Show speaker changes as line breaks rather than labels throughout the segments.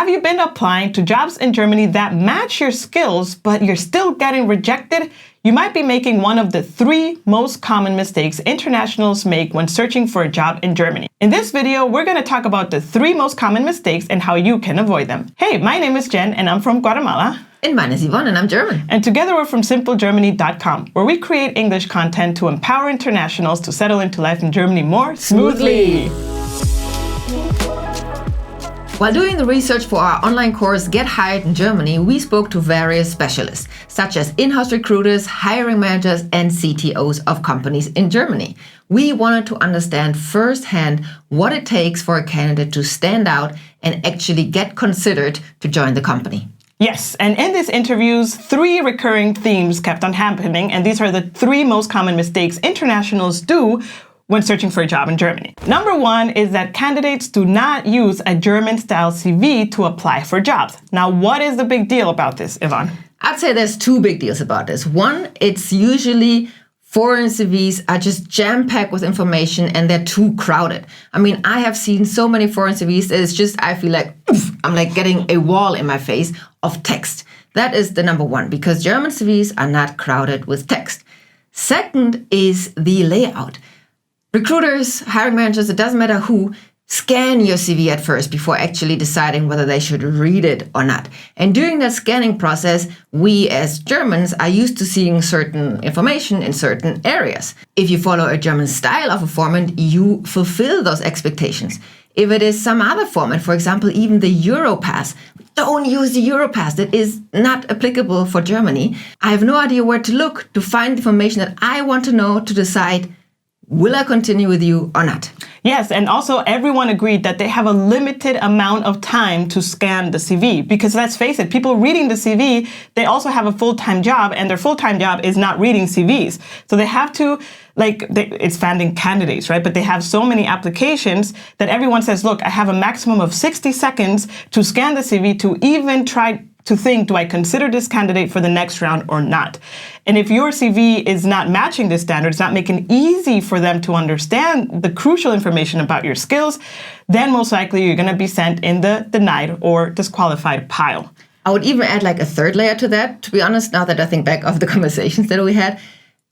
Have you been applying to jobs in Germany that match your skills, but you're still getting rejected? You might be making one of the 3 most common mistakes internationals make when searching for a job in Germany. In this video, we're going to talk about the 3 most common mistakes and how you can avoid them. Hey, my name is Jen and I'm from Guatemala.
And mine is Yvonne and I'm German.
And together we're from simplegermany.com, where we create English content to empower internationals to settle into life in Germany more smoothly.
While doing the research for our online course Get Hired in Germany, we spoke to various specialists, such as in-house recruiters, hiring managers, and CTOs of companies in Germany. We wanted to understand firsthand what it takes for a candidate to stand out and actually get considered to join the company.
Yes, and in these interviews, 3 recurring themes kept on happening, and these are the 3 most common mistakes internationals do when searching for a job in Germany. Number 1 is that candidates do not use a German-style CV to apply for jobs. Now, what is the big deal about this, Yvonne?
I'd say there's 2 big deals about this. One, it's usually foreign CVs are just jam-packed with information and they're too crowded. I mean, I have seen so many foreign CVs that it's just, I feel like, I'm like getting a wall in my face of text. That is the number 1, because German CVs are not crowded with text. Second is the layout. Recruiters, hiring managers, it doesn't matter who, scan your CV at first before actually deciding whether they should read it or not. And during that scanning process, we as Germans are used to seeing certain information in certain areas. If you follow a German style of a format, you fulfill those expectations. If it is some other format, for example, even the Europass, don't use the Europass. That is not applicable for Germany. I have no idea where to look to find information that I want to know to decide, will I continue with you or not?
Yes, and also everyone agreed that they have a limited amount of time to scan the CV, because let's face it, people reading the CV, they also have a full-time job, and their full-time job is not reading CVs. So they have to, it's finding candidates, right? But they have so many applications that everyone says, look, I have a maximum of 60 seconds to scan the CV to even try to think, do I consider this candidate for the next round or not? And if your CV is not matching this standard, it's not making it easy for them to understand the crucial information about your skills, then most likely you're going to be sent in the denied or disqualified pile.
I would even add like a third layer to that, to be honest, now that I think back of the conversations that we had.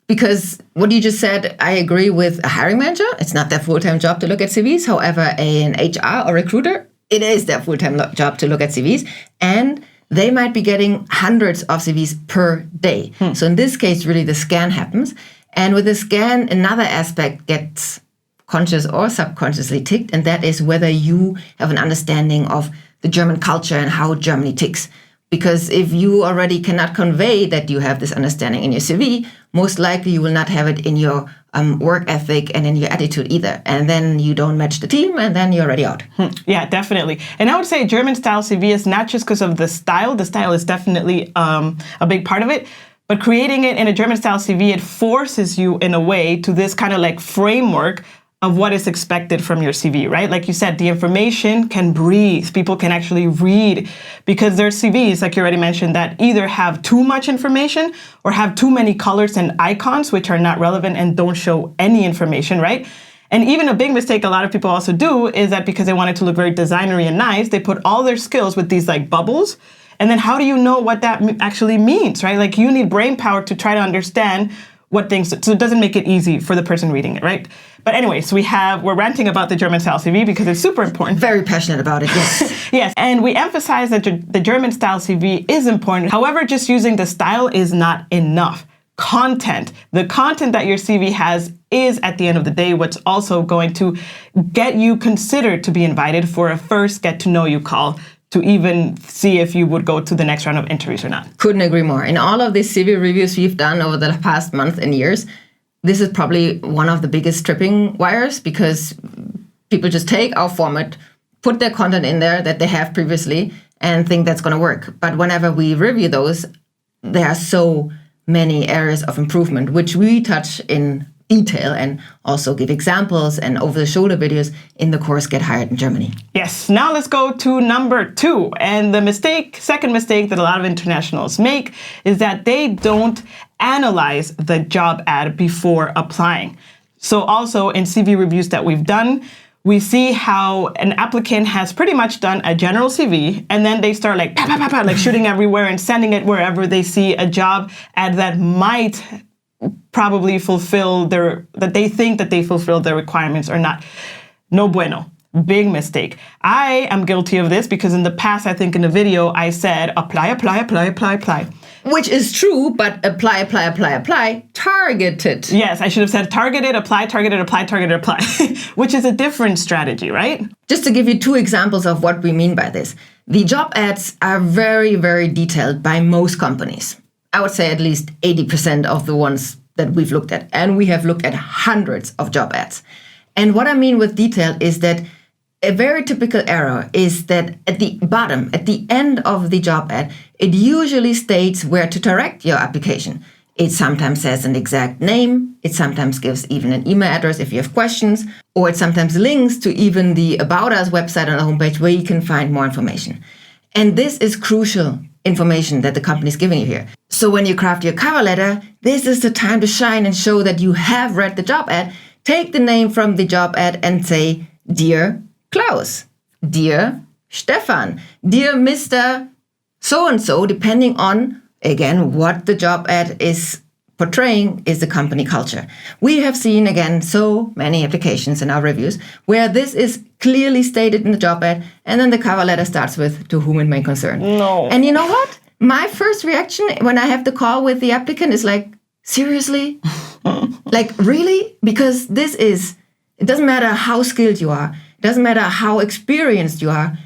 Because what you just said, I agree with a hiring manager. It's not their full-time job to look at CVs. However, an HR or recruiter, it is their full-time job to look at CVs. And they might be getting hundreds of CVs per day. So in this case, really the scan happens. And with the scan, another aspect gets conscious or subconsciously ticked, and that is whether you have an understanding of the German culture and how Germany ticks. Because if you already cannot convey that you have this understanding in your CV, most likely you will not have it in your work ethic and in your attitude either. And then you don't match the team and then you're already out.
Yeah, definitely. And I would say German style CV is not just because of the style. The style is definitely a big part of it. But creating it in a German style CV, it forces you in a way to this kind of like framework of what is expected from your CV, right? Like you said, the information can breathe. People can actually read, because there's CVs, like you already mentioned, that either have too much information or have too many colors and icons, which are not relevant and don't show any information, right? And even a big mistake a lot of people also do is that because they want it to look very designery and nice, they put all their skills with these like bubbles. And then how do you know what that actually means, right? Like you need brain power to try to understand what things, so it doesn't make it easy for the person reading it, right? But anyways, we're ranting about the German style CV because it's super important.
Very passionate about it, yes.
Yes, and we emphasize that the German style CV is important. However, just using the style is not enough. The content that your CV has is, at the end of the day, what's also going to get you considered to be invited for a first get to know you call, to even see if you would go to the next round of interviews or not.
Couldn't agree more. In all of these CV reviews we've done over the past month and years, this is probably one of the biggest tripping wires, because people just take our format, put their content in there that they have previously and think that's going to work. But whenever we review those, there are so many areas of improvement, which we touch in detail and also give examples and over-the-shoulder videos in the course Get Hired in Germany.
Yes, now let's go to number 2. And the second mistake that a lot of internationals make is that they don't analyze the job ad before applying. So also in CV reviews that we've done, we see how an applicant has pretty much done a general CV, and then they start like, like shooting everywhere and sending it wherever they see a job ad that might probably fulfill that they think that they fulfill their requirements or not. No bueno. Big mistake. I am guilty of this because in the past, I think in a video, I said, apply.
Which is true, but apply, targeted.
Yes, I should have said targeted, apply, which is a different strategy, right?
Just to give you 2 examples of what we mean by this. The job ads are very, very detailed by most companies. I would say at least 80% of the ones that we've looked at. And we have looked at hundreds of job ads. And what I mean with detail is that a very typical error is that at the bottom, at the end of the job ad, it usually states where to direct your application. It sometimes says an exact name. It sometimes gives even an email address if you have questions, or it sometimes links to even the About Us website on the homepage where you can find more information. And this is crucial information that the company is giving you here. So when you craft your cover letter, this is the time to shine and show that you have read the job ad. Take the name from the job ad and say, Dear Klaus, Dear Stefan, Dear Mr. So-and-so, depending on, again, what the job ad is portraying is the company culture. We have seen, again, so many applications in our reviews where this is clearly stated in the job ad, and then the cover letter starts with, to whom it may concern.
No.
And you know what? My first reaction when I have the call with the applicant is like, seriously? Like, really? Because it doesn't matter how skilled you are. It doesn't matter how experienced you are.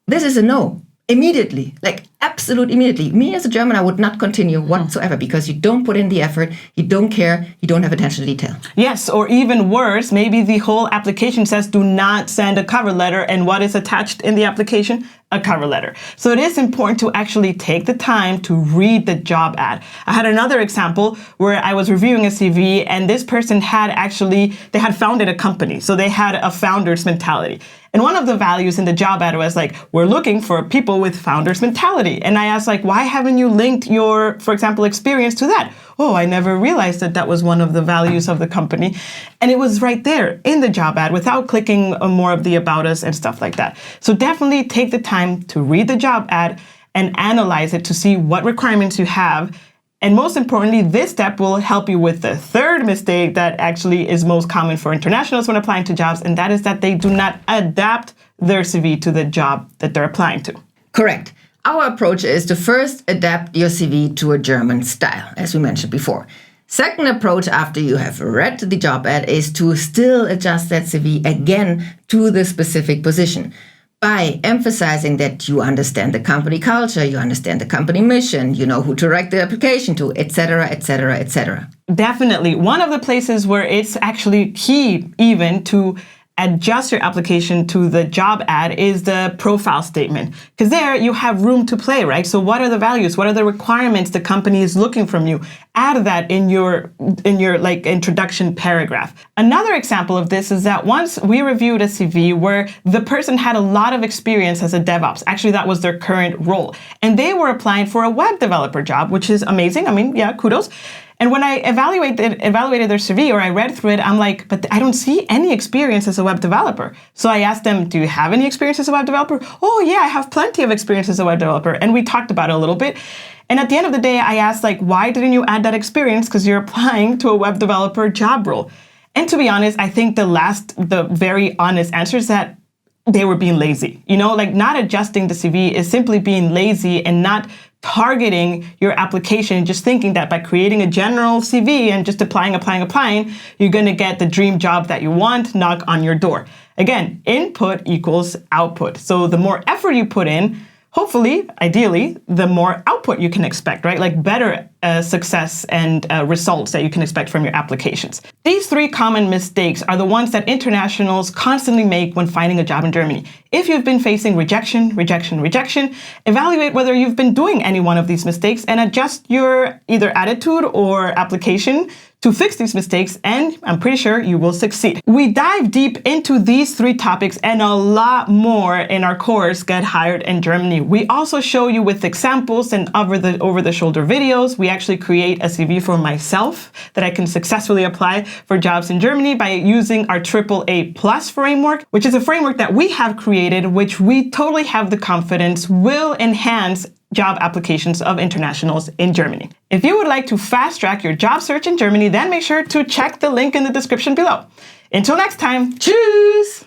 This is a no. Immediately. Like, absolute immediately. Me as a German, I would not continue whatsoever because you don't put in the effort, you don't care, you don't have attention to detail.
Yes, or even worse, maybe the whole application says do not send a cover letter, and what is attached in the application? A cover letter. So it is important to actually take the time to read the job ad. I had another example where I was reviewing a CV, and this person they had founded a company. So they had a founder's mentality. And one of the values in the job ad was like, we're looking for people with founder's mentality. And I asked, like, why haven't you linked your, for example, experience to that? Oh, I never realized that was one of the values of the company. And it was right there in the job ad without clicking on more of the About Us and stuff like that. So definitely take the time to read the job ad and analyze it to see what requirements you have. And most importantly, this step will help you with the third mistake that actually is most common for internationals when applying to jobs, and that is that they do not adapt their CV to the job that they're applying to.
Correct. Our approach is to first adapt your CV to a German style, as we mentioned before. Second approach, after you have read the job ad, is to still adjust that CV again to the specific position, by emphasizing that you understand the company culture, you understand the company mission, you know who to direct the application to, etc., etc., etc.
Definitely. One of the places where it's actually key even to adjust your application to the job ad is the profile statement. Because there you have room to play, right? So what are the values? What are the requirements the company is looking from you? Add that in your like introduction paragraph. Another example of this is that once we reviewed a CV where the person had a lot of experience as a DevOps. Actually, that was their current role. And they were applying for a web developer job, which is amazing. I mean, yeah, kudos. And when I evaluated their CV, or I read through it, I'm like, but I don't see any experience as a web developer. So I asked them, do you have any experience as a web developer? Oh yeah, I have plenty of experience as a web developer. And we talked about it a little bit. And at the end of the day, I asked, like, why didn't you add that experience? Because you're applying to a web developer job role. And to be honest, I think the very honest answer is that they were being lazy. You know, like not adjusting the CV is simply being lazy and not targeting your application, just thinking that by creating a general CV and just applying, you're going to get the dream job that you want knock on your door. Again, input equals output. So the more effort you put in, hopefully, ideally, the more output you can expect, right? Like better success and results that you can expect from your applications. These 3 common mistakes are the ones that internationals constantly make when finding a job in Germany. If you've been facing rejection, evaluate whether you've been doing any one of these mistakes and adjust your either attitude or application to fix these mistakes, and I'm pretty sure you will succeed. We dive deep into these 3 topics and a lot more in our course, Get Hired in Germany. We also show you with examples and over-the-shoulder videos. We actually create a CV for myself that I can successfully apply for jobs in Germany by using our AAA+ framework, which is a framework that we have created, which we totally have the confidence will enhance job applications of internationals in Germany. If you would like to fast track your job search in Germany, then make sure to check the link in the description below. Until next time, tschüss!